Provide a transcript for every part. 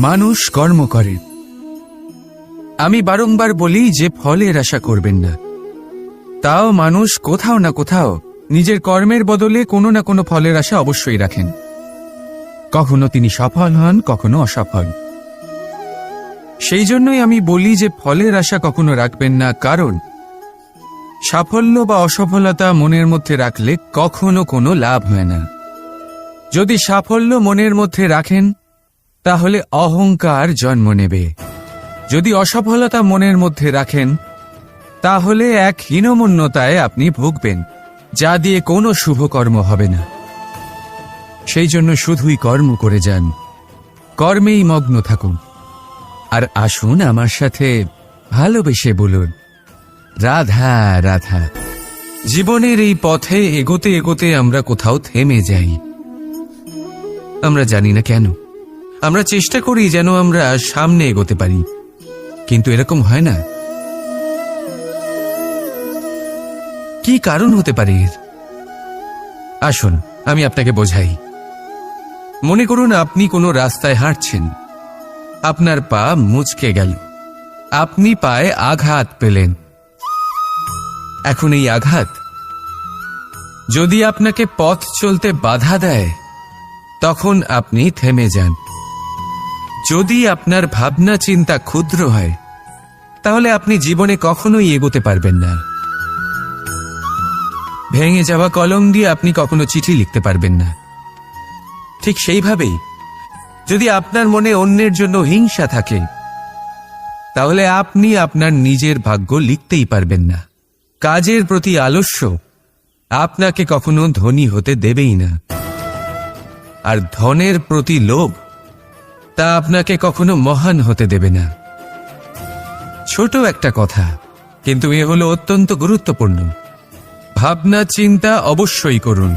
মানুষ কর্ম করে। আমি বারংবার বলি যে ফলের আশা করবেন না। তাও মানুষ কোথাও না কোথাও নিজের কর্মের বদলে কোনো না কোনো ফলের আশা অবশ্যই রাখেন। কখনো তিনি সফল হন, কখনো অসফল। সেই জন্যই আমি বলি যে ফলের আশা কখনো রাখবেন না, কারণ সাফল্য বা অসফলতা মনের মধ্যে রাখলে কখনো কোনো লাভ হয় না। যদি সাফল্য মনের মধ্যে রাখেন তাহলে অহংকার জন্ম নেবে। যদি অসফলতা মনের মধ্যে রাখেন তাহলে এক হীনমন্যতায় আপনি ভুগবেন, যা দিয়ে কোনো শুভকর্ম হবে না। সেই জন্য শুধুই কর্ম করে যান, কর্মেই মগ্ন থাকুন। আর আসুন আমার সাথে ভালোবেসে বলুন, রাধা রাধা। জীবনের এই পথে এগোতে এগোতে আমরা কোথাও থেমে যাই। আমরা জানি না কেন। আমরা চেষ্টা করি যেন আমরা সামনে এগোতে পারি, কিন্তু এরকম হয় না। কি কারণ হতে পারে এর? আসুন আমি আপনাকে বোঝাই। মনে করুন আপনি কোনো রাস্তায় হাঁটছেন, আপনার পা মুচকে গেল, আপনি পায়ে আঘাত পেলেন। এখন এই আঘাত যদি আপনাকে পথ চলতে বাধা দেয় তখন আপনি থেমে যান। যদি আপনার ভাবনা চিন্তা ক্ষুদ্র হয় তাহলে আপনি জীবনে কখনোই এগোতে পারবেন না। ভেঙে যাওয়া কলম দিয়ে আপনি কখনো চিঠি লিখতে পারবেন না। ঠিক সেইভাবেই যদি আপনার মনে অন্যের জন্য হিংসা থাকে তাহলে আপনি আপনার নিজের ভাগ্য লিখতেই পারবেন না। কাজের প্রতি আলস্য আপনাকে কখনো ধনী হতে দেবেই না, আর ধনের প্রতি লোভ তা আপনাকে কখনো মহান হতে দেবে না। ছোট একটা কথা, কিন্তু এ হলো অত্যন্ত গুরুত্বপূর্ণ। ভাবনা চিন্তা অবশ্যই করুন,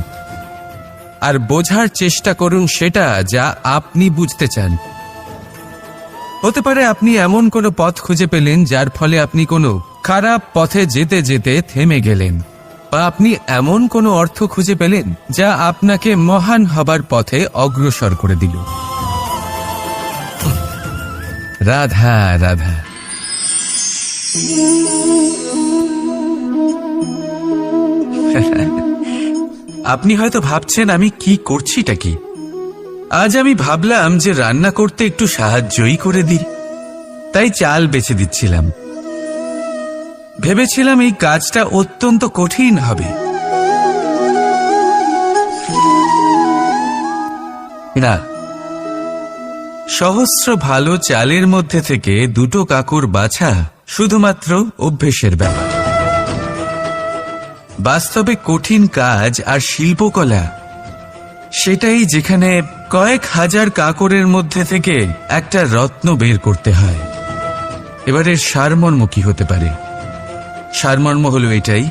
আর বোঝার চেষ্টা করুন সেটা যা আপনি বুঝতে চান। হতে পারে আপনি এমন কোনো পথ খুঁজে পেলেন যার ফলে আপনি কোনো খারাপ পথে যেতে যেতে থেমে গেলেন, বা আপনি এমন কোনো অর্থ খুঁজে পেলেন যা আপনাকে মহান হবার পথে অগ্রসর করে দিল। রাধা রাধা। আপনি হয়তো ভাবছেন আমি কি করছিটা কি। আজ আমি ভাবলাম যে রান্না করতে একটু সাহায্যই করে দিই, তাই চাল বেছে দিচ্ছিলাম। ভেবেছিলাম এই কাজটা অত্যন্ত কঠিন হবে। না, সহস্র ভালো চালের মধ্যে থেকে দুটো কাকুর বাছা শুধুমাত্র অভ্যেসের ব্যাপার। বাস্তবে কঠিন কাজ আর শিল্পকলা সেটাই যেখানে কয়েক হাজার কাকরের মধ্যে থেকে একটা রত্ন বের করতে হয়। এবারের সারমর্ম কি হতে পারে? সারমর্ম হলো এটাই,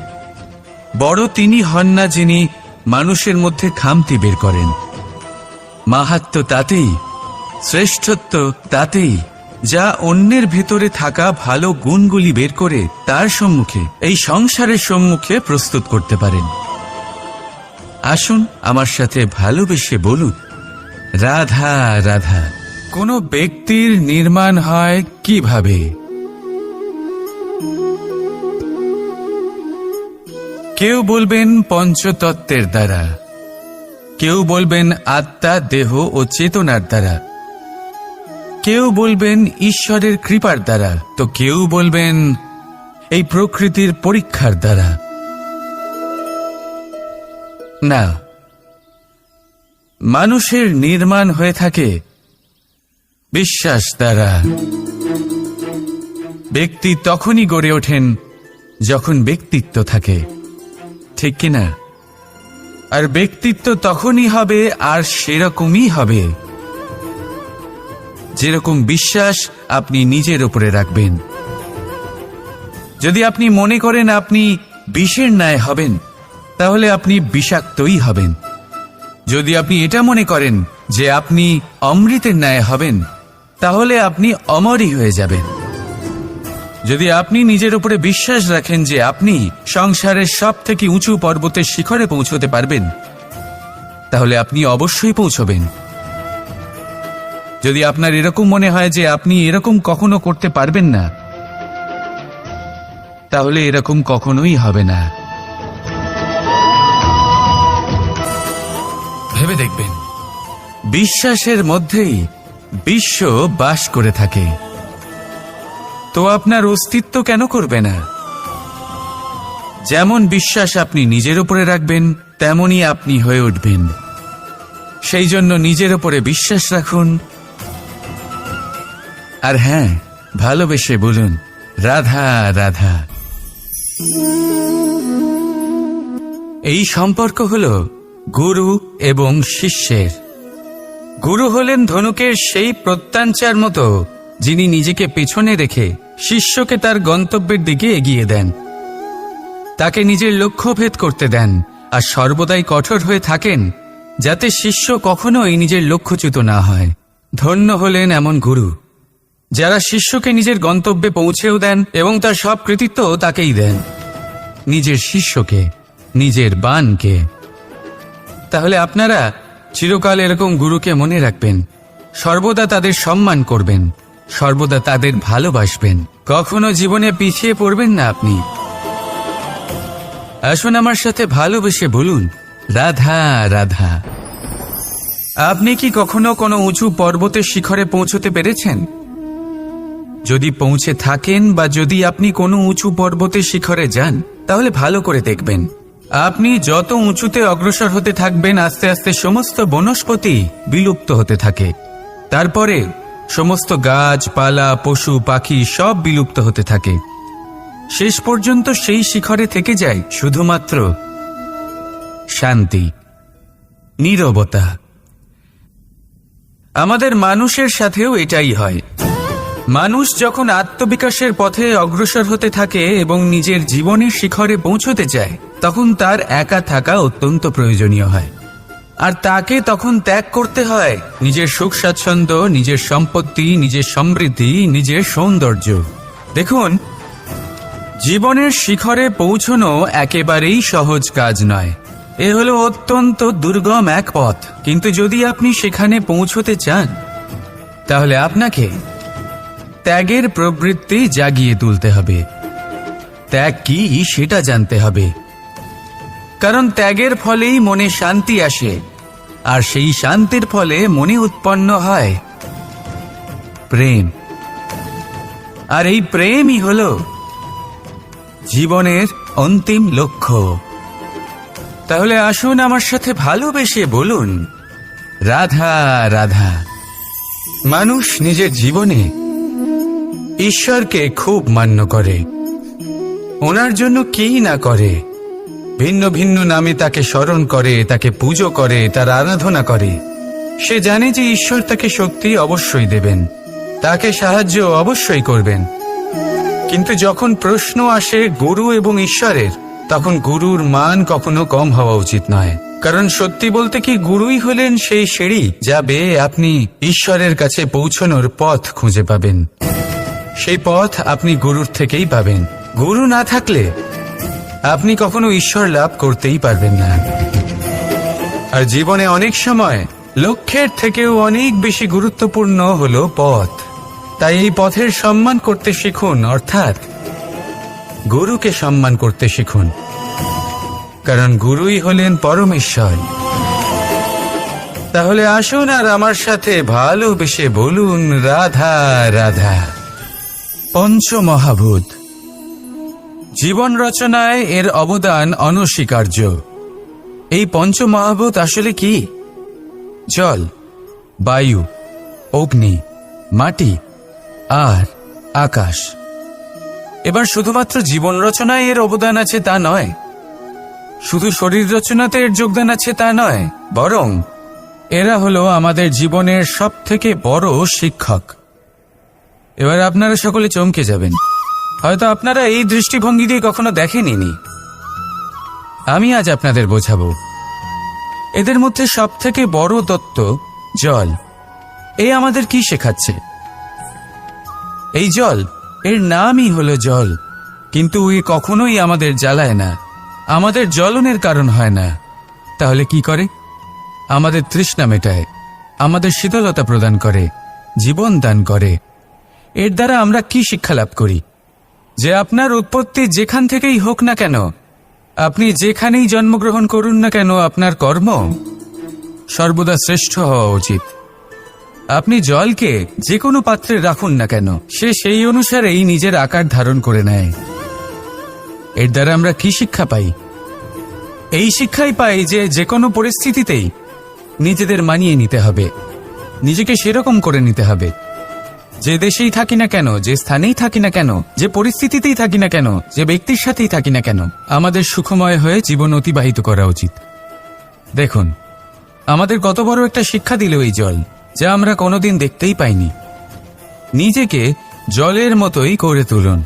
বড় তিনি হন না যিনি মানুষের মধ্যে খামতি বের করেন। মাহাত্ম্য তাতেই, শ্রেষ্ঠত্ব তাতেই যা অন্যের ভেতরে থাকা ভালো গুণগুলি বের করে তার সম্মুখে, এই সংসারের সম্মুখে প্রস্তুত করতে পারেন। আসুন আমার সাথে ভালোবেসে বলুন, রাধা রাধা। কোনো ব্যক্তির নির্মাণ হয় কিভাবে? কেউ বলবেন পঞ্চতত্ত্বের দ্বারা, কেউ বলবেন আত্মা, দেহ ও চেতনার দ্বারা, কেউ বলবেন ঈশ্বরের কৃপার দ্বারা, তো কেউ বলবেন এই প্রকৃতির পরীক্ষার দ্বারা। না, মানুষের নির্মাণ হয়ে থাকে বিশ্বাস দ্বারা। ব্যক্তি তখনই গড়ে ওঠেন যখন ব্যক্তিত্ব থাকে, ঠিক কিনা? আর ব্যক্তিত্ব তখনই হবে আর সেরকমই হবে যেরকম বিশ্বাস আপনি নিজের উপরে রাখবেন। যদি আপনি মনে করেন আপনি বিষের ন্যায় হবেন তাহলে আপনি বিষাক্তই হবেন। যদি আপনি এটা মনে করেন যে আপনি অমৃতের ন্যায় হবেন তাহলে আপনি অমরই হয়ে যাবেন। যদি আপনি নিজের উপরে বিশ্বাস রাখেন যে আপনি সংসারের সব থেকে উঁচু পর্বতের শিখরে পৌঁছতে পারবেন তাহলে আপনি অবশ্যই পৌঁছবেন। যদি আপনার এরকম মনে হয় যে আপনি এরকম কখনো করতে পারবেন না, তাহলে এরকম কখনোই হবে না। ভেবে দেখবেন, বিশ্বাসের মধ্যেই বিশ্ব বাস করে থাকে। তো আপনার অস্তিত্ব কেন করবে না? যেমন বিশ্বাস আপনি নিজের উপরে রাখবেন, তেমনই আপনি হয়ে উঠবেন। সেই জন্য নিজের উপরে বিশ্বাস রাখুন। আর হ্যাঁ, ভালোবেসে বলুন, রাধা রাধা। এই সম্পর্ক হল গুরু এবং শিষ্যের। গুরু হলেন ধনুকের সেই প্রত্যঞ্চার মতো, যিনি নিজেকে পেছনে রেখে শিষ্যকে তার গন্তব্যের দিকে এগিয়ে দেন, তাকে নিজের লক্ষ্য ভেদ করতে দেন, আর সর্বদাই কঠোর হয়ে থাকেন যাতে শিষ্য কখনোই নিজের লক্ষ্যচ্যুত না হয়। ধন্য হলেন এমন গুরু যারা শিষ্যকে নিজের গন্তব্যে পৌঁছেও দেন এবং তার সব কৃতিত্ব তাকেই দেন, নিজের শিষ্যকে, নিজের বাণকে। তাহলে আপনারা চিরকাল এরকম গুরুকে মনে রাখবেন, সর্বদা তাদের সম্মান করবেন, সর্বদা তাদের ভালোবাসবেন, কখনো জীবনে পিছিয়ে পড়বেন না আপনি। আসুন আমার সাথে ভালোবেসে বলুন, রাধা রাধা। আপনি কি কখনো কোনো উঁচু পর্বতের শিখরে পৌঁছতে পেরেছেন? যদি পৌঁছে থাকেন বা যদি আপনি কোনো উঁচু পর্বতের শিখরে যান, তাহলে ভালো করে দেখবেন, আপনি যত উঁচুতে অগ্রসর হতে থাকবেন, আস্তে আস্তে সমস্ত বনস্পতি বিলুপ্ত হতে থাকে। তারপরে সমস্ত গাছপালা, পশু পাখি সব বিলুপ্ত হতে থাকে। শেষ পর্যন্ত সেই শিখরে থেকে যায় শুধুমাত্র শান্তি, নীরবতা। আমাদের মানুষের সাথেও এটাই হয়। মানুষ যখন আত্মবিকাশের পথে অগ্রসর হতে থাকে এবং নিজের জীবনের শিখরে পৌঁছতে চায়, তখন তার একা থাকা অত্যন্ত প্রয়োজনীয় হয়। আর তাকে তখন ত্যাগ করতে হয় নিজের সুখ স্বাচ্ছন্দ্য, নিজের সম্পত্তি, নিজের সমৃদ্ধি, নিজের সৌন্দর্য। দেখুন, জীবনের শিখরে পৌঁছনো একেবারেই সহজ কাজ নয়। এ হলো অত্যন্ত দুর্গম এক পথ। কিন্তু যদি আপনি সেখানে পৌঁছতে চান, তাহলে আপনাকে ত্যাগের প্রবৃত্তি জাগিয়ে তুলতে হবে। ত্যাগ কি সেটা জানতে হবে, কারণ ত্যাগের ফলেই মনে শান্তি আসে, আর সেই শান্তির ফলে মনে উৎপন্ন হয় প্রেম। আর এই প্রেমই হল জীবনের অন্তিম লক্ষ্য। তাহলে আসুন আমার সাথে ভালোবেসে বলুন, রাধা রাধা। মানুষ নিজের জীবনে ঈশ্বরকে খুব মান্য করে, ওনার জন্য কি না করে। ভিন্ন ভিন্ন নামে তাকে স্মরণ করে, তাকে পুজো করে, তার আরাধনা করে। সে জানে যে ঈশ্বর তাকে শক্তি অবশ্যই দেবেন, তাকে সাহায্য অবশ্যই করবেন। কিন্তু যখন প্রশ্ন আসে গুরু এবং ঈশ্বরের, তখন গুরুর মান কখনো কম হওয়া উচিত নয়। কারণ সত্যি বলতে কি, গুরুই হলেন সেই সিঁড়ি যা বেয়ে আপনি ঈশ্বরের কাছে পৌঁছানোর পথ খুঁজে পাবেন। সেই পথ আপনি গুরুর থেকেই পাবেন। গুরু না থাকলে আপনি কখনো ঈশ্বর লাভ করতেই পারবেন না। আর জীবনে অনেক সময় লক্ষ্যের থেকেও অনেক বেশি গুরুত্বপূর্ণ হলো পথ। তাই এই পথের সম্মান করতে শিখুন, অর্থাৎ গুরুকে সম্মান করতে শিখুন, কারণ গুরুই হলেন পরমেশ্বর। তাহলে আসুন আর আমার সাথে ভালোবেসে বলুন, রাধা রাধা। পঞ্চমহাভূত, জীবন রচনায় এর অবদান অনস্বীকার্য। এই পঞ্চমহাভূত আসলে কি? জল, বায়ু, অগ্নি, মাটি আর আকাশ। এবার শুধুমাত্র জীবন রচনায় এর অবদান আছে তা নয়, শুধু শরীর রচনাতে এর যোগদান আছে তা নয়, বরং এরা হলো আমাদের জীবনের সবথেকে বড় শিক্ষক। এবার আপনারা সকলে চমকে যাবেন, হয়তো আপনারা এই দৃষ্টিভঙ্গি দিয়ে কখনো দেখেননি। আমি আজ আপনাদের বোঝাবো। এদের মধ্যে সবথেকে বড় তত্ত্ব জল। এ আমাদের কি শেখাচ্ছে? এই জল, এর নামই হলো জল, কিন্তু এ কখনোই আমাদের জ্বালায় না, আমাদের জ্বলনের কারণ হয় না। তাহলে কি করে? আমাদের তৃষ্ণা মেটায়, আমাদের শীতলতা প্রদান করে, জীবন দান করে। এর দ্বারা আমরা কি শিক্ষা লাভ করি? যে আপনার উৎপত্তি যেখান থেকেই হোক না কেন, আপনি যেখানেই জন্মগ্রহণ করুন না কেন, আপনার কর্ম সর্বদা শ্রেষ্ঠ হওয়া উচিত। আপনি জলকে যে কোনো পাত্রে রাখুন না কেন, সে সেই অনুসারেই নিজের আকার ধারণ করে নেয়। এর দ্বারা আমরা কি শিক্ষা পাই? এই শিক্ষাই পাই যে যে কোনো পরিস্থিতিতেই নিজেদের মানিয়ে নিতে হবে, নিজেকে সেরকম করে নিতে হবে। যে দেশেই থাকি না কেন, যে স্থানেই থাকি না কেন, যে পরিস্থিতিতেই থাকি না কেন, যে ব্যক্তির সাথেই থাকি না কেন, আমাদের সুখময় হয়ে জীবন অতিবাহিত করা উচিত। দেখুন, আমাদের কত বড় একটা শিক্ষা দিল এই জল, যা আমরা কোনোদিন দেখতেই পাইনি। নিজেকে জলের মতোই করে তুলুন।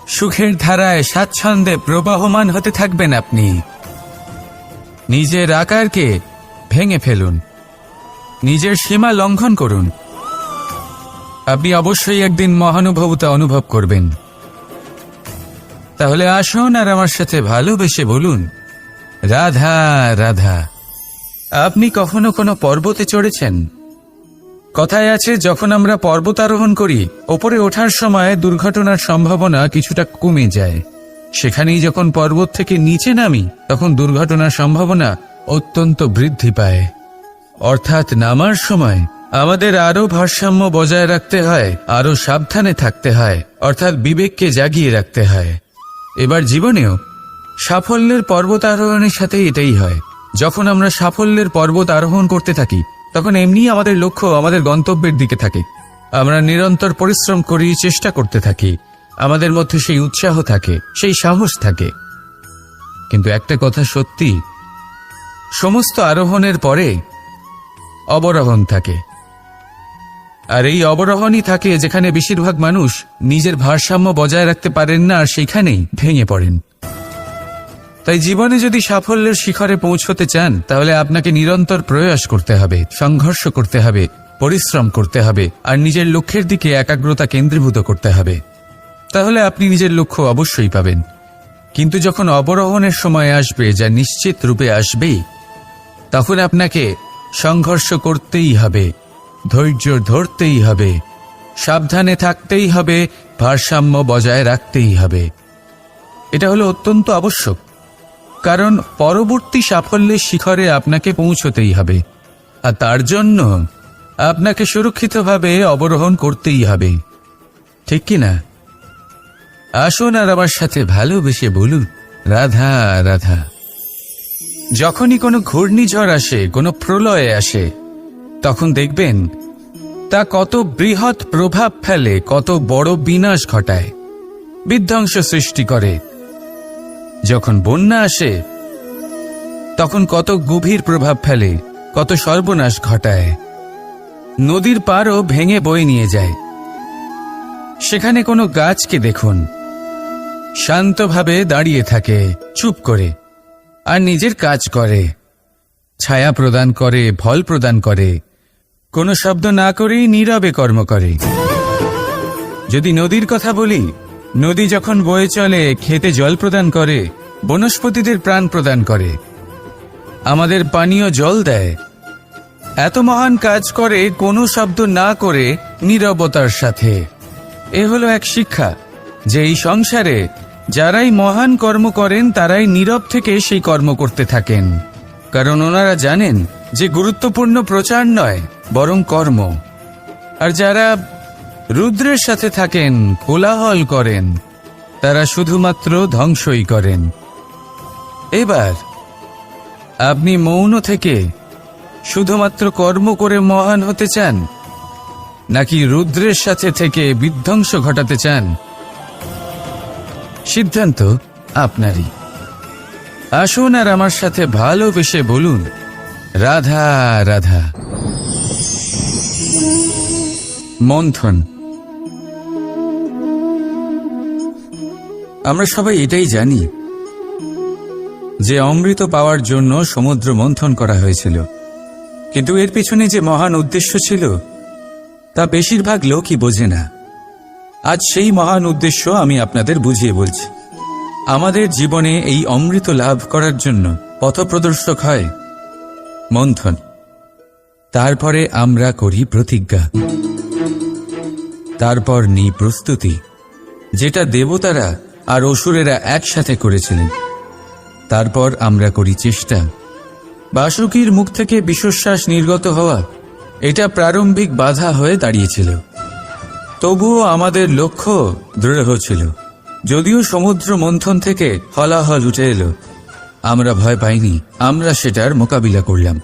সুখের ধারায় স্বাচ্ছন্দ্যে প্রবাহমান হতে থাকবেন আপনি। নিজের আকারকে ভেঙে ফেলুন, নিজের সীমা লঙ্ঘন করুন। আপনি অবশ্যই একদিন মহানুভবতা অনুভব করবেন। তাহলে আসুন আর আমার সাথে ভালোবেসে বলুন, রাধা রাধা। আপনি কখনো কোনো পর্বতে চড়েছেন? কথায় আছে, যখন আমরা পর্বতারোহণ করি, ওপরে ওঠার সময় দুর্ঘটনার সম্ভাবনা কিছুটা কমে যায়। সেখানেই যখন পর্বত থেকে নিচে নামি, তখন দুর্ঘটনার সম্ভাবনা অত্যন্ত বৃদ্ধি পায়। অর্থাৎ নামার সময় আমাদের আরো ভারসাম্য বজায় রাখতে হয়, আরো সাবধানে থাকতে হয়, অর্থাৎ বিবেককে জাগিয়ে রাখতে হয়। এবার জীবনেও সাফল্যের পর্বত আরোহণের সাথে এটাই হয়। যখন আমরা সাফল্যের পর্বত আরোহণ করতে থাকি, তখন এমনি আমাদের লক্ষ্য আমাদের গন্তব্যের দিকে থাকে। আমরা নিরন্তর পরিশ্রম করি, চেষ্টা করতে থাকি, আমাদের মধ্যে সেই উৎসাহ থাকে, সেই সাহস থাকে। কিন্তু একটা কথা সত্যি, সমস্ত আরোহণের পরে অবরোহণ থাকে। আর এই অবরোহণই থাকে যেখানে বেশিরভাগ মানুষ নিজের ভারসাম্য বজায় রাখতে পারেন না, আর সেখানেই ভেঙে পড়েন। তাই জীবনে যদি সাফল্যের শিখরে পৌঁছতে চান, তাহলে আপনাকে নিরন্তর প্রয়াস করতে হবে, সংঘর্ষ করতে হবে, পরিশ্রম করতে হবে, আর নিজের লক্ষ্যের দিকে একাগ্রতা কেন্দ্রীভূত করতে হবে। তাহলে আপনি নিজের লক্ষ্য অবশ্যই পাবেন। কিন্তু যখন অবরোহণের সময় আসবে, যা নিশ্চিত রূপে আসবেই, তখন আপনাকে সংঘর্ষ করতেই হবে, ধৈর্য ধরতেই হবে, সাবধানে থাকতেই হবে, ভারসাম্য বজায় রাখতেই হবে। এটা হলো অত্যন্ত আবশ্যক, কারণ পরবর্তী সাফল্যের শিখরে আপনাকে পৌঁছতেই হবে, আর তার জন্য আপনাকে সুরক্ষিতভাবে অবরোহণ করতেই হবে। ঠিক কি না? আসুন আর আমার সাথে ভালোবেসে বলুন, রাধা রাধা। যখনই কোনো ঘূর্ণিঝড় আসে, কোনো প্রলয় আসে, তখন দেখবেন তা কত বৃহৎ প্রভাব ফেলে, কত বড় বিনাশ ঘটায়, বিধ্বংস সৃষ্টি করে। যখন বন্যা আসে, তখন কত গভীর প্রভাব ফেলে, কত সর্বনাশ ঘটায়। নদীর পাড়ও ভেঙে বয়ে নিয়ে যায়। সেখানে কোনো গাছকে দেখুন, শান্তভাবে দাঁড়িয়ে থাকে, চুপ করে, আর নিজের কাজ করে, ছায়া প্রদান করে, ফল প্রদান করে, কোনো শব্দ না করেই নীরবে কর্ম করে। যদি নদীর কথা বলি, নদী যখন বয়ে চলে, খেতে জল প্রদান করে, বনস্পতিদের প্রাণ প্রদান করে, আমাদের পানীয় জল দেয়। এত মহান কাজ করে কোনো শব্দ না করে, নীরবতার সাথে। এ হলো এক শিক্ষা, যে এই সংসারে যারাই মহান কর্ম করেন, তারাই নীরব থেকে সেই কর্ম করতে থাকেন। কারণ ওনারা জানেন যে গুরুত্বপূর্ণ প্রচার নয়, বরং কর্ম। আর যারা রুদ্রের সাথে থাকেন, কোলাহল করেন, তারা শুধুমাত্র ধ্বংসই করেন। এবার আপনি মৌন থেকে শুধুমাত্র কর্ম করে মহান হতে চান, নাকি রুদ্রের সাথে থেকে বিধ্বংস ঘটাতে চান? সিদ্ধান্ত আপনারই। আসুন আর আমার সাথে ভালোবেসে বলুন, রাধা রাধা। মন্থন। আমরা সবাই এটাই জানি যে অমৃত পাওয়ার জন্য সমুদ্র মন্থন করা হয়েছিল, কিন্তু এর পিছনে যে মহান উদ্দেশ্য ছিল, তা বেশিরভাগ লোকই বোঝে না। আজ সেই মহান উদ্দেশ্য আমি আপনাদের বুঝিয়ে বলছি। আমাদের জীবনে এই অমৃত লাভ করার জন্য পথপ্রদর্শক হয় মন্থন। তারপরে আমরা করি প্রতিজ্ঞা, তারপর নিই প্রস্তুতি, যেটা দেবতারা আর অসুরেরা একসাথে করেছিলেন। তারপর আমরা করি চেষ্টা। বাসুকীর মুখ থেকে বিশ্বশ্বাস নির্গত হওয়া এটা প্রারম্ভিক বাধা হয়ে দাঁড়িয়েছিল। তবুও আমাদের লক্ষ্য দৃঢ় ছিল। যদিও সমুদ্র মন্থন থেকে হলাহল উঠে এলো, আমরা ভয় পাইনি, আমরা সেটার মোকাবিলা করলাম।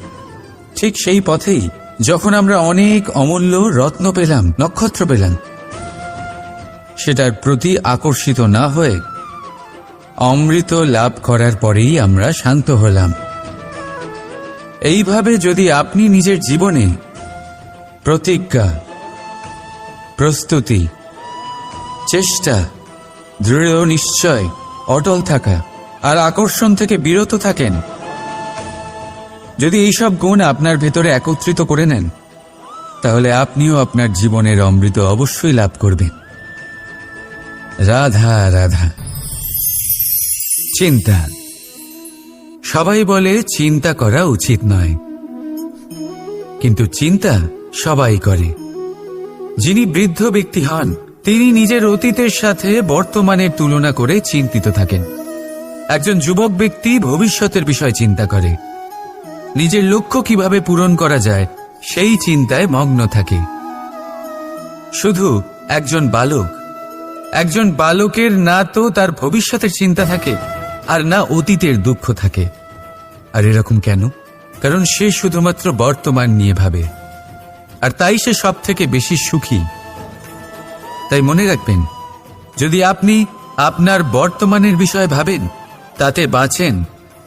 ঠিক সেই পথেই যখন আমরা অনেক অমূল্য রত্ন পেলাম, নক্ষত্র পেলাম, সেটার প্রতি আকর্ষিত না হয়ে অমৃত লাভ করার পরেই আমরা শান্ত হলাম। এইভাবে যদি আপনি নিজের জীবনে প্রতিজ্ঞা, প্রস্তুতি, চেষ্টা, দৃঢ় নিশ্চয়, অটল থাকা আর আকর্ষণ থেকে বিরত থাকেন, যদি এইসব গুণ আপনার ভেতরে একত্রিত করে নেন, তাহলে আপনিও আপনার জীবনের অমৃত অবশ্যই লাভ করবেন। রাধা রাধা। চিন্তা। সবাই বলে চিন্তা করা উচিত নয়, কিন্তু চিন্তা সবাই করে। যিনি বৃদ্ধ ব্যক্তি হন, তিনি নিজের অতীতের সাথে বর্তমানের তুলনা করে চিন্তিত থাকেন। একজন যুবক ব্যক্তি ভবিষ্যতের বিষয় চিন্তা করে, নিজের লক্ষ্য কিভাবে পূরণ করা যায় সেই চিন্তায় মগ্ন থাকে। শুধু একজন বালকের না তো তার ভবিষ্যতের চিন্তা থাকে আর না অতীতের দুঃখ থাকে। আর এরকম কেন? কারণ সে শুধুমাত্র বর্তমান নিয়ে ভাবে, আর তাই সে সব থেকে বেশি সুখী। তাই মনে রাখবেন, যদি আপনি আপনার বর্তমানের বিষয়ে ভাবেন, তাতে বাঁচেন,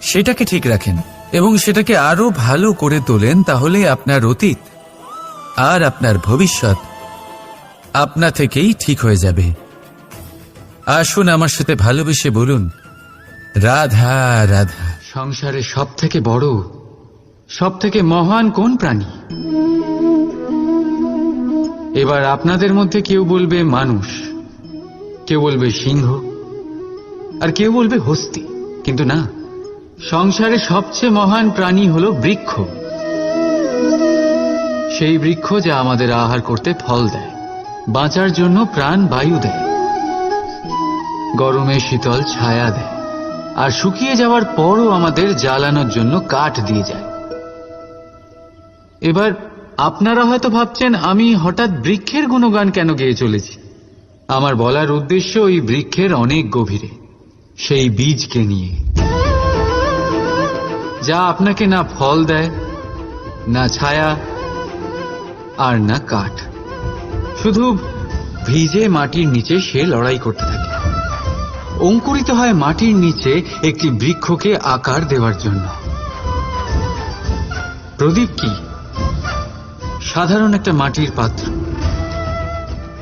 সেটাকে ঠিক রাখেন এবং সেটাকে আরো ভালো করে তোলেন, তাহলে আপনার অতীত আর আপনার ভবিষ্যৎ আপনা থেকেই ঠিক হয়ে যাবে। আসুন আমার সাথে ভালোবেসে বলুন, রাধা রাধা। সংসারে সব থেকে বড়, সব থেকে মহান কোন প্রাণী? এবার আপনাদের মধ্যে কেউ বলবে মানুষ, কেউ বলবে সিংহ, আর কেউ বলবে হস্তি। কিন্তু না, সংসারে সবচেয়ে মহান প্রাণী হলো বৃক্ষ। সেই বৃক্ষ যা আমাদের আহার করতে ফল দেয়, বাঁচার জন্য প্রাণ বায়ু দেয়, গরমে শীতল ছায়া দেয়, আর শুকিয়ে যাওয়ার পরও আমাদের জ্বালানোর জন্য কাঠ দিয়ে যায়। এবার আপনারা হয়তো ভাবছেন, আমি হঠাৎ বৃক্ষের গুণগান কেন গেয়ে চলেছি? আমার বলার উদ্দেশ্য ওই বৃক্ষের অনেক গভীরে, সেই বীজকে নিয়ে, যা আপনাকে না ফল দেয়, না ছায়া, আর না কাঠ। শুধু ভিজে মাটির নিচে সে লড়াই করতে থাকে, অঙ্কুরিত হয় মাটির নিচে একটি বৃক্ষকে আকার দেওয়ার জন্য। প্রদীপ কি? সাধারণ একটা মাটির পাত্র,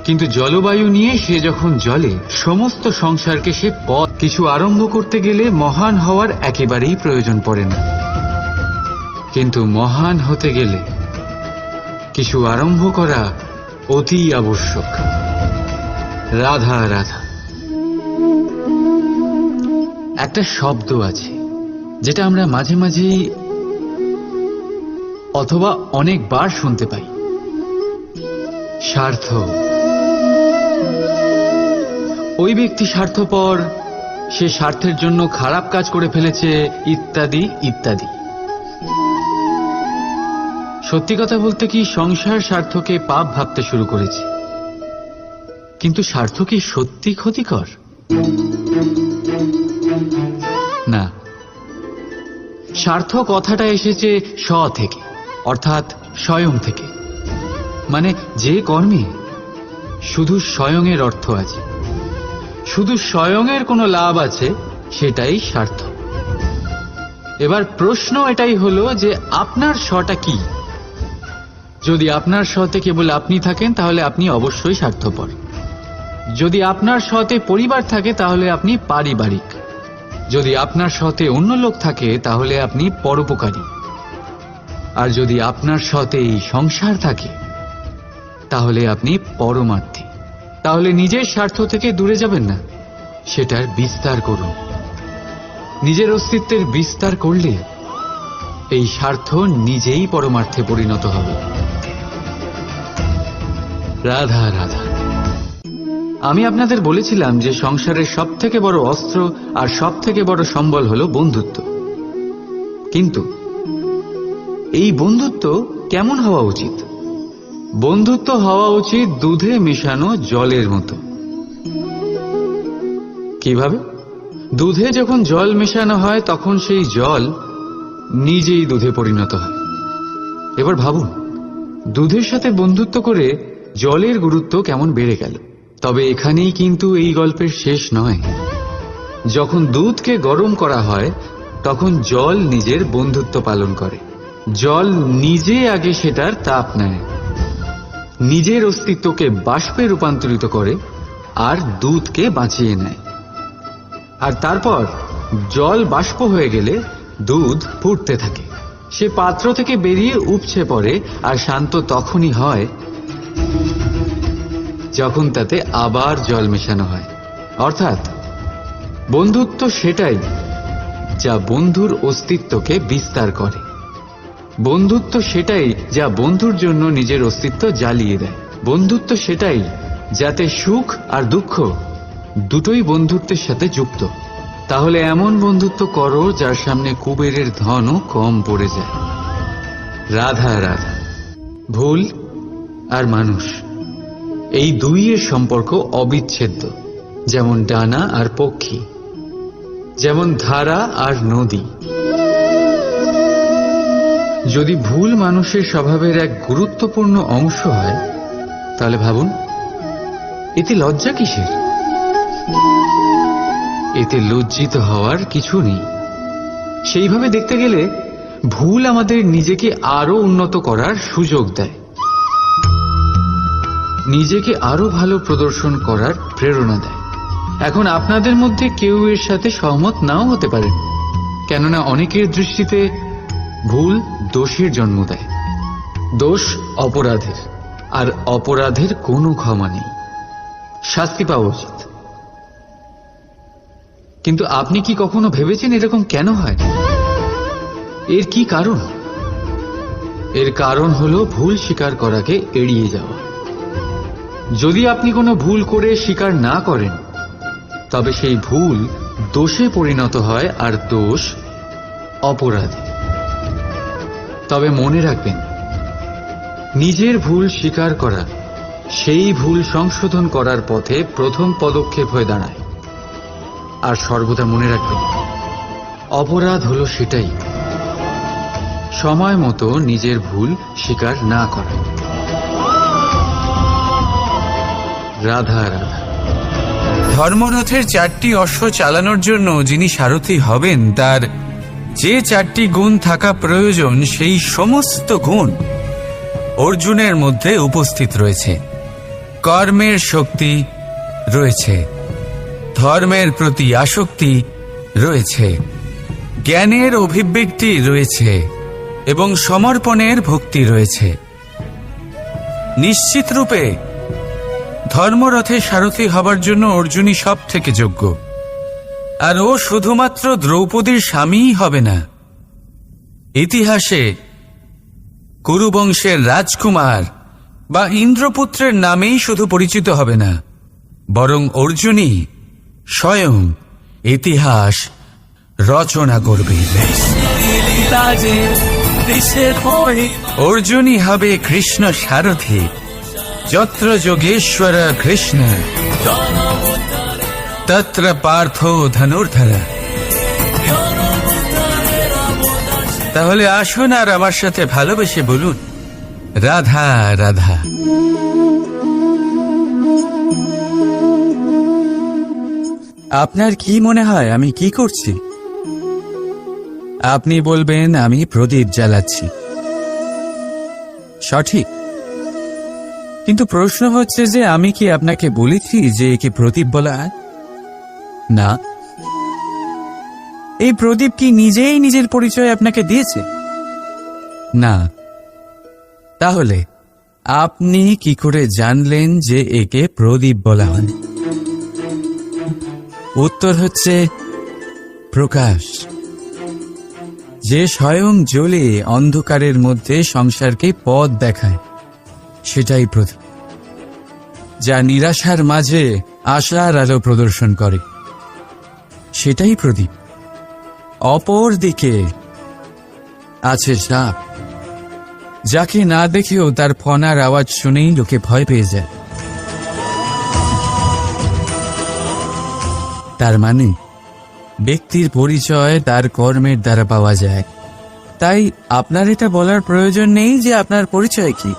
কিন্তু জলবায়ু নিয়ে সে যখন জ্বলে, সমস্ত সংসারকে সে পথ। কিছু আরম্ভ করতে গেলে মহান হওয়ার একেবারেই প্রয়োজন পড়ে না, কিন্তু মহান হতে গেলে কিছু আরম্ভ করা অতি আবশ্যক। রাধা রাধা। একটা শব্দ আছে যেটা আমরা মাঝে মাঝেই অথবা অনেকবার শুনতে পাই, স্বার্থ। ওই ব্যক্তি স্বার্থপর, সে স্বার্থের জন্য খারাপ কাজ করে ফেলেছে, ইত্যাদি ইত্যাদি। সত্যি কথা বলতে কি, সংসার স্বার্থকে পাপ ভাবতে শুরু করেছে। কিন্তু স্বার্থ কি সত্যি ক্ষতিকর? না। স্বার্থ কথাটা এসেছে স্ব থেকে, অর্থাৎ স্বয়ং থেকে। মানে যে কর্মে শুধু স্বয়ংয়ের অর্থ আছে, শুধু স্বয়ংয়ের কোনো লাভ আছে, সেটাই স্বার্থ। এবার প্রশ্ন এটাই হলো যে আপনার স্বটা কি? যদি আপনার স্বতে কেবল আপনি থাকেন, তাহলে আপনি অবশ্যই স্বার্থপর। যদি আপনার স্বতে পরিবার থাকে, তাহলে আপনি পারিবারিক। যদি আপনার স্বতে অন্য লোক থাকে, তাহলে আপনি পরোপকারী। আর যদি আপনার স্বতে এই সংসার থাকে, তাহলে আপনি পরমার্থী। তাহলে নিজের স্বার্থ থেকে দূরে যাবেন না, সেটার বিস্তার করুন। নিজের অস্তিত্বের বিস্তার করলে এই স্বার্থ নিজেই পরমার্থে পরিণত হবে। রাধা রাধা। আমি আপনাদের বলেছিলাম যে সংসারের সবথেকে বড় অস্ত্র আর সবথেকে বড় সম্বল হলো বন্ধুত্ব। কিন্তু এই বন্ধুত্ব কেমন হওয়া উচিত? বন্ধুত্ব হওয়া উচিত দুধে মেশানো জলের মতো। কিভাবে? দুধে যখন জল মেশানো হয় তখন সেই জল নিজেই দুধে পরিণত হয়। এবার ভাবুন, দুধের সাথে বন্ধুত্ব করে জলের গুরুত্ব কেমন বেড়ে গেল। তবে এখানেই কিন্তু এই গল্পের শেষ নয়। যখন দুধকে গরম করা হয় তখন জল নিজের বন্ধুত্ব পালন করে। জল নিজে আগে সেটার তাপ নেয়, নিজের অস্তিত্বকে বাষ্পে রূপান্তরিত করে আর দুধকে বাঁচিয়ে নেয়। আর তারপর জল বাষ্প হয়ে গেলে দুধ ফুটতে থাকে, সে পাত্র থেকে বেরিয়ে উপচে পড়ে। আর শান্ত তখনই হয় যখন তাতে আবার জল মেশানো হয়। অর্থাৎ বন্ধুত্ব সেটাই যা বন্ধুর অস্তিত্বকে বিস্তার করে। বন্ধুত্ব সেটাই যা বন্ধুর জন্য নিজের অস্তিত্ব জ্বালিয়ে দেয়। বন্ধুত্ব সেটাই যাতে সুখ আর দুঃখ দুটোই বন্ধুত্বের সাথে যুক্ত। তাহলে এমন বন্ধুত্ব করো যার সামনে কুবেরের ধনও কম পড়ে যায়। রাধা রাধা। ভুল আর মানুষ, এই দুইয়ের সম্পর্ক অবিচ্ছেদ্য। যেমন ডানা আর পক্ষী, যেমন ধারা আর নদী। যদি ভুল মানুষের স্বভাবের এক গুরুত্বপূর্ণ অংশ হয় তাহলে ভাবুন, এতে লজ্জা কিসের? এতে লজ্জিত হওয়ার কিছু নেই। সেইভাবে দেখতে গেলে ভুল আমাদের নিজেকে আরো উন্নত করার সুযোগ দেয়, নিজেকে আরো ভালো প্রদর্শন করার প্রেরণা দেয়। এখন আপনাদের মধ্যে কেউ এর সাথে সহমত নাও হতে পারেন, কেননা অনেকের দৃষ্টিতে ভুল দোষের জন্ম দেয়। দোষ অপরাধের, আর অপরাধের কোনো ক্ষমা নেই, শাস্তি পাওয়া উচিত। কিন্তু আপনি কি কখনো ভেবেছেন এরকম কেন হয়? এর কি কারণ? এর কারণ হলো ভুল স্বীকার করাকে এড়িয়ে যাওয়া। যদি আপনি কোনো ভুল করে স্বীকার না করেন তবে সেই ভুল দোষে পরিণত হয়, আর দোষ অপরাধে। তবে মনে রাখবেন, নিজের ভুল স্বীকার করা সেই ভুল সংশোধন করার পথে প্রথম পদক্ষেপ হয়ে দাঁড়ায়। আর সর্বদা মনে রাখবেন, অপরাধ হলো সেটাই সময় মতো নিজের ভুল স্বীকার না করা। রাধা রাধা। ধর্মরথের 4টি অশ্ব চালানোর জন্য যিনি সারথি হবেন তার যে 4টি গুণ থাকা প্রয়োজন, সেই সমস্ত গুণ অর্জুনের মধ্যে উপস্থিত রয়েছে। কর্মের শক্তি রয়েছে, ধর্মের প্রতি আসক্তি রয়েছে, জ্ঞানের অভিব্যক্তি রয়েছে এবং সমর্পণের ভক্তি রয়েছে। নিশ্চিত রূপে ধর্মরথে সারথি হবার জন্য অর্জুনই সব থেকে যোগ্য। আর ও শুধুমাত্র দ্রৌপদীর স্বামীই হবে না, ইতিহাসে কুরুবংশের রাজকুমার বা ইন্দ্রপুত্রের নামেই শুধু পরিচিত হবে না, বরং অর্জুনই স্বয়ং ইতিহাস রচনা করবে। অর্জুনই হবে কৃষ্ণ সারথি, যত্র যোগেশ্বর কৃষ্ণ তত্র পার্থ ধনুর্ধরা। তাহলে আসুন আর আমার সাথে ভালোবেসে বলুন, রাধা রাধা। আপনার কি মনে হয় আমি কি করছি? আপনি বলবেন আমি প্রদীপ জ্বালাচ্ছি। সঠিক, কিন্তু প্রশ্ন হচ্ছে যে আমি কি আপনাকে বলেছি যে একে প্রদীপ বলা হয়? না। এই প্রদীপ কি নিজেই নিজের পরিচয় আপনাকে দিয়েছে? না। তাহলে আপনি কি করে জানলেন যে একে প্রদীপ বলা হয়? উত্তর হচ্ছে প্রকাশ। যে স্বয়ং জ্বলে অন্ধকারের মধ্যে সংসারকে পথ দেখায়, সেটাই প্রদীপ। যা নিরাশার মাঝে আশার আলো প্রদর্শন করে, সেটাই প্রদীপ। অপর দিকে আছে সাপ, যাকে না দেখেও তার ফনার আওয়াজ শুনেই লোকে ভয় পেয়ে যায়। তার মানে ব্যক্তির পরিচয় তার কর্মের দ্বারা পাওয়া যায়। তাই আপনার এটা বলার প্রয়োজন নেই যে আপনার পরিচয় কি।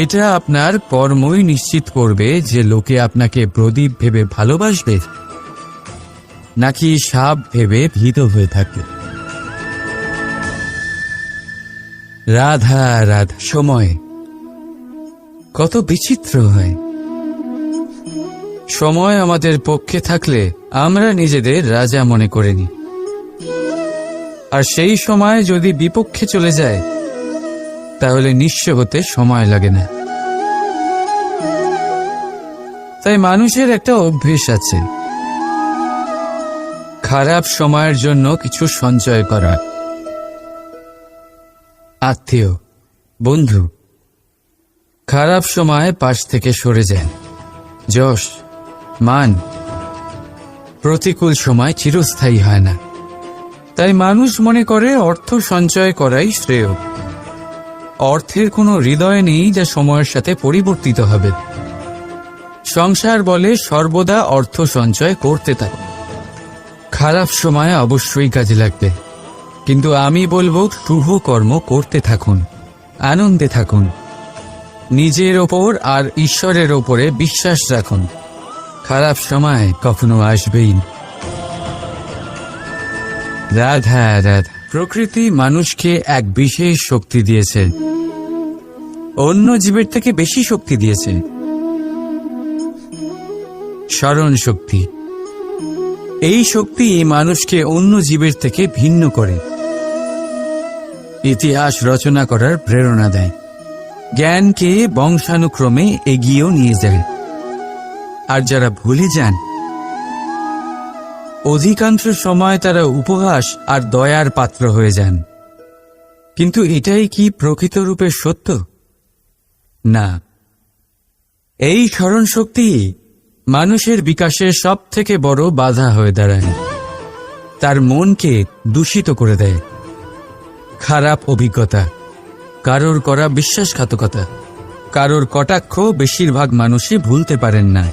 এটা আপনার কর্মই নিশ্চিত করবে যে লোকে আপনাকে প্রদীপ ভেবে ভালোবাসবে নাকি সাপ ভেবে ভীত হয়ে থাকবে। রাধা রাধা। সময় কত বিচিত্র হয়। সময় আমাদের পক্ষে থাকলে আমরা নিজেদের রাজা মনে করে নিই, আর সেই সময় যদি বিপক্ষে চলে যায় তাহলে নিঃস্ব হতে সময় লাগে না। তাই মানুষের একটা অভ্যেস আছে, খারাপ সময়ের জন্য কিছু সঞ্চয় করা। আত্মীয়, বন্ধু খারাপ সময় পাশ থেকে সরে যান। যশ, মান প্রতিকূল সময় চিরস্থায়ী হয় না। তাই মানুষ মনে করে অর্থ সঞ্চয় করাই শ্রেয়। অর্থের কোনো হৃদয় নেই যা সময়ের সাথে পরিবর্তিত হবে। সংসার বলে সর্বদা অর্থ সঞ্চয় করতে থাকো। খারাপ সময় অবশ্যই কাজে লাগবে, কিন্তু আমি বলবো শুভ কর্ম করতে থাকুন, আনন্দে থাকুন, নিজের ওপর আর ঈশ্বরের ওপরে বিশ্বাস রাখুন। খারাপ সময় কখনো আসবেই। রাধা রাধা। প্রকৃতি মানুষকে এক বিশেষ শক্তি দিয়েছে, অন্য জীবের থেকে বেশি শক্তি দিয়েছে। স্মরণ শক্তি। এই শক্তি মানুষকে অন্য জীবের থেকে ভিন্ন করে, ইতিহাস রচনা করার প্রেরণা দেয়, জ্ঞানকে বংশানুক্রমে এগিয়েও নিয়ে যায়। আর যারা ভুলে যান, অধিকাংশ সময় তারা উপহাস আর দয়ার পাত্র হয়ে যান। কিন্তু এটাই কি প্রকৃত রূপে সত্য? না। এই স্মরণ শক্তি মানুষের বিকাশের সব থেকে বড় বাধা হয়ে দাঁড়ায়। তার মনকে দূষিত করে দেয়। খারাপ অভিজ্ঞতা, কারোর করা বিশ্বাসঘাতকতা, কারোর কটাক্ষ বেশিরভাগ মানুষই ভুলতে পারেন না,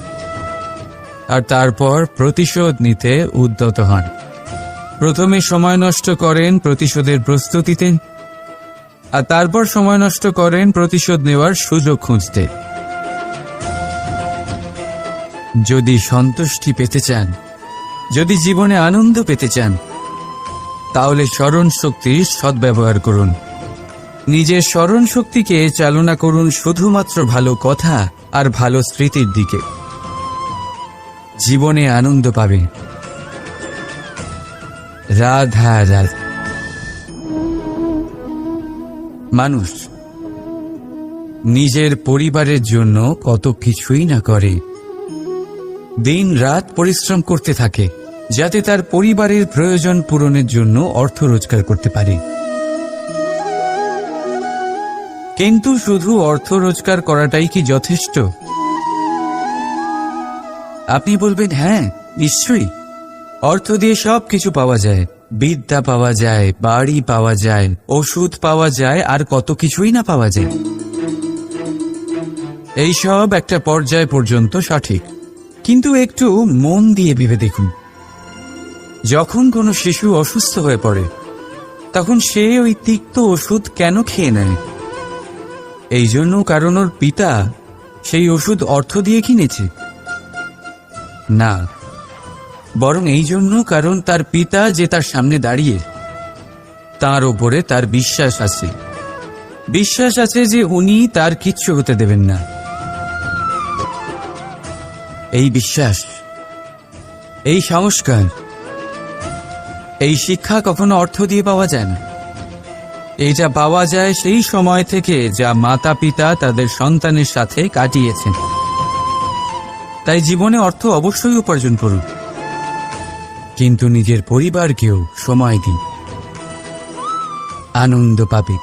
আর তারপর প্রতিশোধ নিতে উদ্যত হন। প্রথমে সময় নষ্ট করেন প্রতিশোধের প্রস্তুতিতে, আর তারপর সময় নষ্ট করেন প্রতিশোধ নেওয়ার সুযোগ খুঁজতে। যদি সন্তুষ্টি পেতে চান, যদি জীবনে আনন্দ পেতে চান, তাহলে স্মরণ শক্তির সদ্ব্যবহার করুন। নিজের স্মরণ শক্তিকে চালনা করুন শুধুমাত্র ভালো কথা আর ভালো স্মৃতির দিকে। জীবনে আনন্দ পাবেন। রাধা রাধা। মানুষ নিজের পরিবারের জন্য কত কিছুই না করে, দিন রাত পরিশ্রম করতে থাকে যাতে তার পরিবারের প্রয়োজন পূরণের জন্য অর্থ রোজগার করতে পারে। কিন্তু শুধু অর্থ রোজগার করাটাই কি যথেষ্ট? আপনি বলবেন, হ্যাঁ নিশ্চয়ই, অর্থ দিয়ে সব কিছু পাওয়া যায়, বিদ্যা পাওয়া যায়, বাড়ি পাওয়া যায়, ওষুধ পাওয়া যায়, আর কত কিছুই না পাওয়া যায়। এই সব একটা পর্যায় পর্যন্ত সঠিক, কিন্তু একটু মন দিয়ে ভেবে দেখুন, যখন কোনো শিশু অসুস্থ হয়ে পড়ে তখন সে ওই তিক্ত ওষুধ কেন খেয়ে নেয়? এই জন্য কারণ ওর পিতা সেই ওষুধ অর্থ দিয়ে কিনেছে? না, বরং এই জন্য কারণ তার পিতা যে তার সামনে দাঁড়িয়ে, তার ওপরে তার বিশ্বাস আছে। বিশ্বাস আছে যে উনি তার কিচ্ছু হতে দেবেন না। এই বিশ্বাস, এই সংস্কার, এই শিক্ষা কখনো অর্থ দিয়ে পাওয়া যায় না। এইটা পাওয়া যায় সেই সময় থেকে যা মাতা পিতা তাদের সন্তানের সাথে কাটিয়েছেন। তাই জীবনে অর্থ অবশ্যই উপার্জন করুন, কিন্তু নিজের পরিবারকেও সময় দিন। আনন্দ পাবে।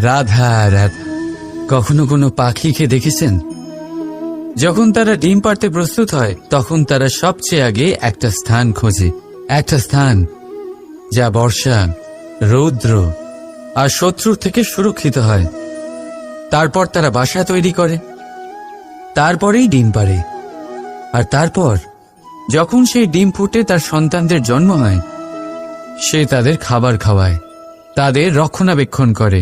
রাধা রাধা। কখনো কোনো পাখিকে দেখেছেন? যখন তারা ডিম পাড়তে প্রস্তুত হয় তখন তারা সবচেয়ে আগে একটা স্থান খোঁজে, একটা স্থান যা বর্ষা, রৌদ্র আর শত্রুর থেকে সুরক্ষিত হয়। তারপর তারা বাসা তৈরি করে, তারপরেই ডিম পাড়ে। আর তারপর যখন সেই ডিম ফুটে তার সন্তানদের জন্ম হয়, সে তাদের খাবার খাওয়ায়, তাদের রক্ষণাবেক্ষণ করে।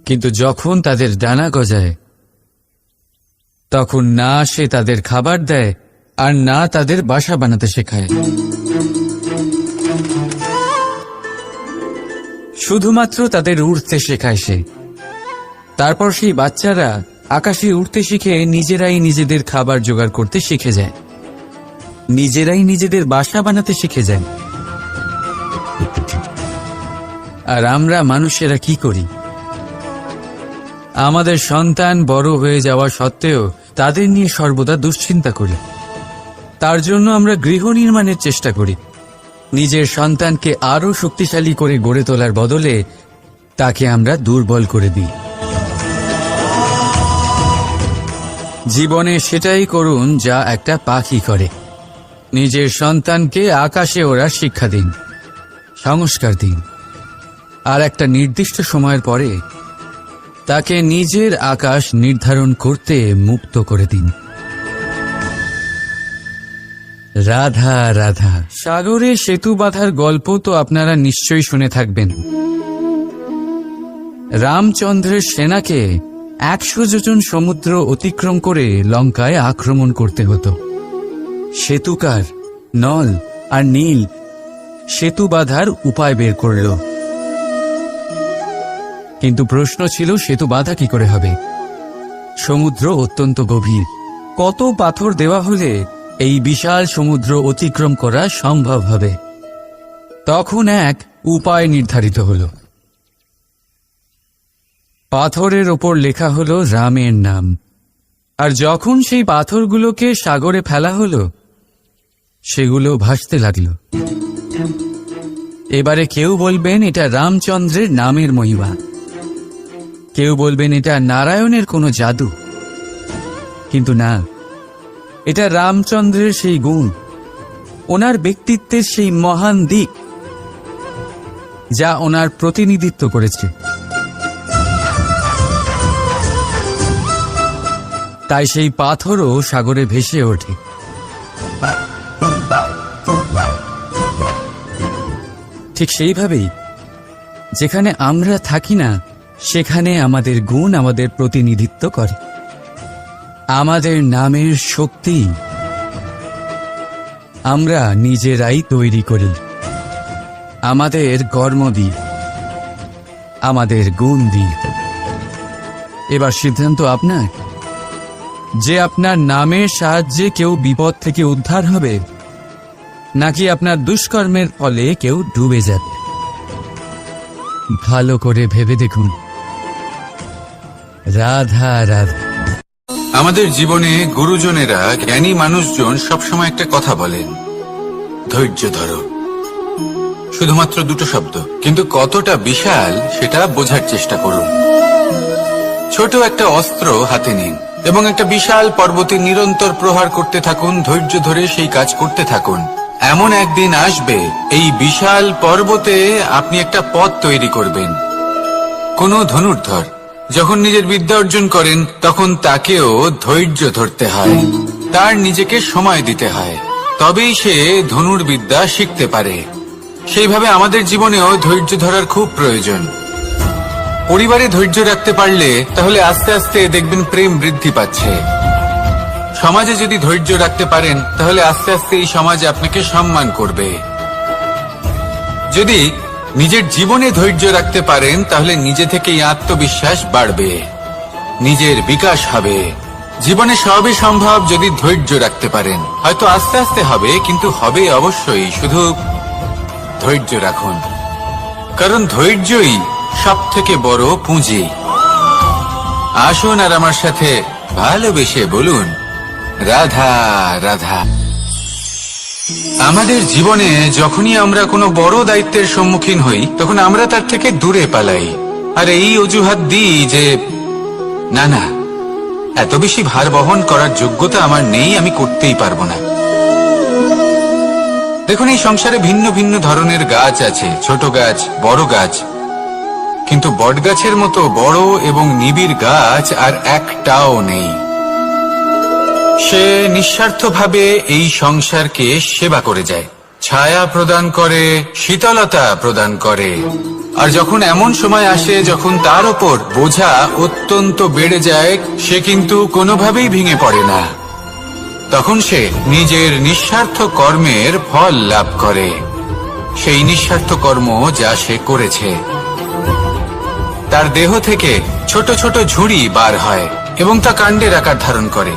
কিন্তু যখন তাদের ডানা গজায় তখন না সে তাদের খাবার দেয় আর না তাদের বাসা বানাতে শেখায়। শুধুমাত্র তাদের উড়তে শেখায় সে। তারপর সেই বাচ্চারা আকাশে উড়তে শিখে নিজেরাই নিজেদের খাবার জোগাড় করতে শিখে যায়, নিজেরাই নিজেদের বাসা বানাতে শিখে যায়। আর আমরা মানুষেরা কি করি? আমাদের সন্তান বড় হয়ে যাওয়া সত্ত্বেও তাদের নিয়ে সর্বদা দুশ্চিন্তা করি। তার জন্য আমরা গৃহ নির্মাণের চেষ্টা করি। নিজের সন্তানকে আরো শক্তিশালী করে গড়ে তোলার বদলে তাকে আমরা দুর্বল করে দিই। জীবনে সেটাই করুন যা একটা পাখি করে। নিজের সন্তানকে আকাশে ওড়ার শিক্ষা দিন, সংস্কার দিন, আর একটা নির্দিষ্ট সময়ের পরে তাকে নিজের আকাশ নির্ধারণ করতে মুক্ত করে দিন। রাধা রাধা। সাগরে সেতু বাঁধার গল্প তো আপনারা নিশ্চয়ই শুনে থাকবেন। রামচন্দ্রের সেনাকে 100 যোজন সমুদ্র অতিক্রম করে লঙ্কায় আক্রমণ করতে হতো। সেতুকার নল আর নীল সেতু বাঁধার উপায় বের করল, কিন্তু প্রশ্ন ছিল সেতু বাঁধা কি করে হবে? সমুদ্র অত্যন্ত গভীর। কত পাথর দেওয়া হলে এই বিশাল সমুদ্র অতিক্রম করা সম্ভব হবে? তখন এক উপায় নির্ধারিত হল। পাথরের ওপর লেখা হলো রামের নাম। আর যখন সেই পাথরগুলোকে সাগরে ফেলা হলো, সেগুলো ভাসতে লাগলো। এবারে কেউ বলবেন এটা রামচন্দ্রের নামের মহিমা, কেউ বলবেন এটা নারায়ণের কোনো জাদু। কিন্তু না, এটা রামচন্দ্রের সেই গুণ, ওনার ব্যক্তিত্বের সেই মহান দিক যা ওনার প্রতিনিধিত্ব করেছে। তাই সেই পাথরও সাগরে ভেসে ওঠে। ঠিক সেইভাবেই যেখানে আমরা থাকি না, সেখানে আমাদের গুণ আমাদের প্রতিনিধিত্ব করে। আমাদের নামের শক্তি আমরা নিজেরাই তৈরি করি, আমাদের কর্ম দিয়ে, আমাদের গুণ দিয়ে। এবার সিদ্ধান্ত আপনার যে আপনার নামের সাহায্যে কেউ বিপদ থেকে উদ্ধার হবে, নাকি আপনার দুষ্কর্মের ফলে কেউ ডুবে যাবে। ভালো করে ভেবে দেখুন। রাধা রাধা। আমাদের জীবনে গুরুজনেরা, জ্ঞানী মানুষজন সবসময় একটা কথা বলেন, ধৈর্য ধরো। শুধুমাত্র দুটো শব্দ, কিন্তু কতটা বিশাল সেটা বোঝার চেষ্টা করুন। ছোট একটা অস্ত্র হাতে নিন এবং একটা বিশাল পর্বতে নিরন্তর প্রহার করতে থাকুন। ধৈর্য ধরে সেই কাজ করতে থাকুন। এমন একদিন আসবে, এই বিশাল পর্বতে আপনি একটা পথ তৈরি করবেন। কোন ধনুর্ধর যখন নিজের বিদ্যা অর্জন করেন, তখন তাকেও ধৈর্য ধরতে হয়, তার নিজেকে সময় দিতে হয়, তবেই সে ধনুর্বিদ্যা শিখতে পারে। সেইভাবে আমাদের জীবনেও ধৈর্য ধরার খুব প্রয়োজন। পরিবারে ধৈর্য রাখতে পারলে তাহলে আস্তে আস্তে দেখবেন প্রেম বৃদ্ধি পাচ্ছে। সমাজে যদি ধৈর্য রাখতে পারেন, তাহলে আস্তে আস্তে এই সমাজ আপনাকে সম্মান করবে। যদি নিজের জীবনে ধৈর্য রাখতে পারেন, তাহলে নিজে থেকেই আত্মবিশ্বাস বাড়বে, নিজের বিকাশ হবে। জীবনে সবই সম্ভব যদি ধৈর্য রাখতে পারেন। হয়তো আস্তে আস্তে হবে, কিন্তু হবে অবশ্যই। শুধু ধৈর্য রাখুন, কারণ ধৈর্যই সব থেকে বড় পুঁজি। আসুন আর আমার সাথে ভালোবেসে বলুন, রাধা রাধা। আমাদের জীবনে যখনই আমরা কোনো বড় দায়িত্বের সম্মুখীন হই তখন আমরা তার থেকে দূরে পালাই আর এই অজুহাত দিই যে না না, এত বেশি ভার বহন করার যোগ্যতা আমার নেই, আমি করতেই পারবো না। দেখুন, এই সংসারে ভিন্ন ভিন্ন ধরনের গাছ আছে, ছোট গাছ, বড় গাছ, কিন্তু বটগাছের মতো বড় এবং নিবিড় গাছ আর একটাও নেই। সে নিঃস্বার্থভাবে এই সংসারকে সেবা করে যায়, ছায়া প্রদান করে, শীতলতা প্রদান করে। আর যখন এমন সময় আসে যখন তার ওপর বোঝা অত্যন্ত বেড়ে যায়, সে কিন্তু কোনোভাবেই ভেঙে পড়ে না। তখন সে নিজের নিঃস্বার্থ কর্মের ফল লাভ করে, সেই নিঃস্বার্থ কর্ম যা সে করেছে। তার দেহ থেকে ছোট ছোট ঝুড়ি বার হয় এবং তা কাণ্ডের আকার ধারণ করে।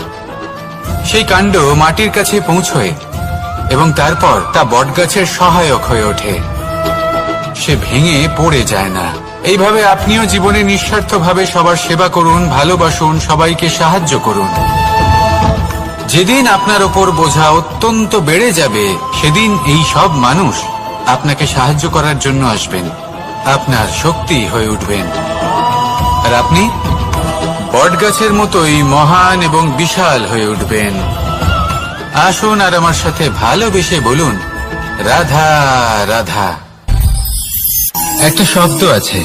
সেই কাণ্ড মাটির কাছে পৌঁছয় এবং তারপর তা বটগাছের সহায়ক হয়ে ওঠে। সে ভেঙে পড়ে যায় না। এইভাবে আপনিও জীবনে নিঃস্বার্থভাবে সবার সেবা করুন, ভালোবাসুন, সবাইকে সাহায্য করুন। যেদিন আপনার ওপর বোঝা অত্যন্ত বেড়ে যাবে, সেদিন এই সব মানুষ আপনাকে সাহায্য করার জন্য আসবেন, আপনার শক্তি হয়ে উঠবেন, আর আপনি বটগাছের মতোই মহান এবং বিশাল হয়ে উঠবেন। আসুন আর আমার সাথে ভালোবেসে বলুন, রাধা রাধা। একটা শব্দ আছে,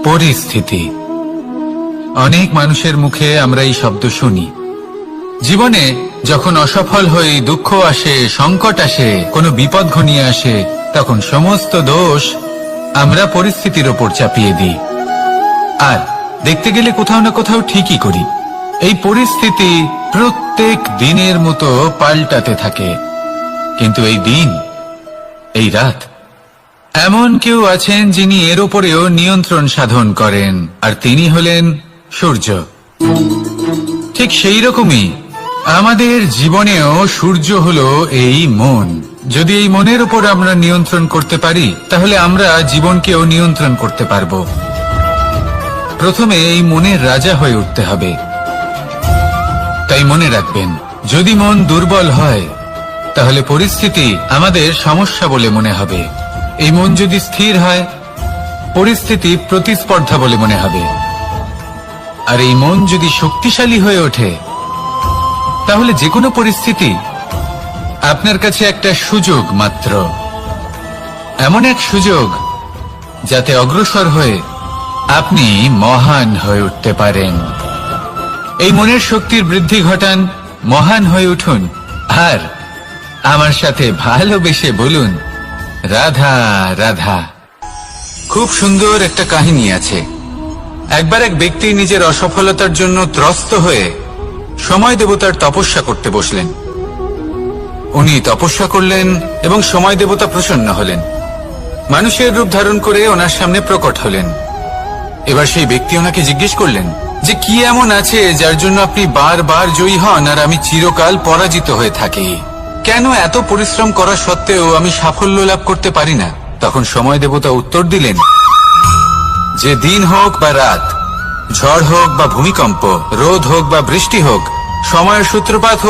পরিস্থিতি। অনেক মানুষের মুখে আমরা এই শব্দ শুনি। জীবনে যখন অসফল হই, দুঃখ আসে, সংকট আসে, কোনো বিপদ ঘনিয়ে আসে, তখন সমস্ত দোষ আমরা পরিস্থিতির ওপর চাপিয়ে দিই। আর দেখতে গেলে কোথাও না কোথাও ঠিকই করি। এই পরিস্থিতি প্রত্যেক দিনের মতো পাল্টাতে থাকে, কিন্তু এই দিন, এই রাত, এমন কেউ আছেন যিনি এর ওপরেও নিয়ন্ত্রণ সাধন করেন, আর তিনি হলেন সূর্য। ঠিক সেই রকমই আমাদের জীবনেও সূর্য হলো এই মন। যদি এই মনের উপর আমরা নিয়ন্ত্রণ করতে পারি, তাহলে আমরা জীবনকেও নিয়ন্ত্রণ করতে পারবো। প্রথমে এই মনের রাজা হয়ে উঠতে হবে। তাই মনে রাখবেন, যদি মন দুর্বল হয়, তাহলে পরিস্থিতি আমাদের সমস্যা বলে মনে হবে। এই মন যদি স্থির হয়, পরিস্থিতি প্রতিস্পর্ধা বলে মনে হবে। আর এই মন যদি শক্তিশালী হয়ে ওঠে, তাহলে যে কোনো পরিস্থিতি আপনার কাছে একটা সুযোগ মাত্র, এমন এক সুযোগ যাতে অগ্রসর হয়ে আপনি মহান হয়ে উঠতে পারেন। এই মনের শক্তির বৃদ্ধি ঘটান, মহান হয়ে উঠুন, আর আমার সাথে ভালোবেসে বলুন, রাধা রাধা। খুব সুন্দর একটা কাহিনী আছে। একবার এক ব্যক্তি নিজের অসফলতার জন্য ত্রস্ত হয়ে সময় দেবতার তপস্যা করতে বসলেন। উনি তপস্যা করলেন এবং সময় দেবতা প্রসন্ন হলেন, মানুষের রূপ ধারণ করে ওনার সামনে প্রকট হলেন। এবার সেই ব্যক্তি ওনাকে জিজ্ঞেস করলেন যে কি এমন আছে যার জন্য আপনি বারবার জয়ী হন আর আমি চিরকাল পরাজিত হয়ে থাকি? কেন এত পরিশ্রম করা সত্ত্বেও আমি সাফল্য লাভ করতে পারি না? তখন সময় দেবতা উত্তর দিলেন যে দিন হোক বা রাত, ঝড় হোক বা ভূমিকম্প, রোদ হোক বা বৃষ্টি হোক, সময়ের সূত্রপাত হোক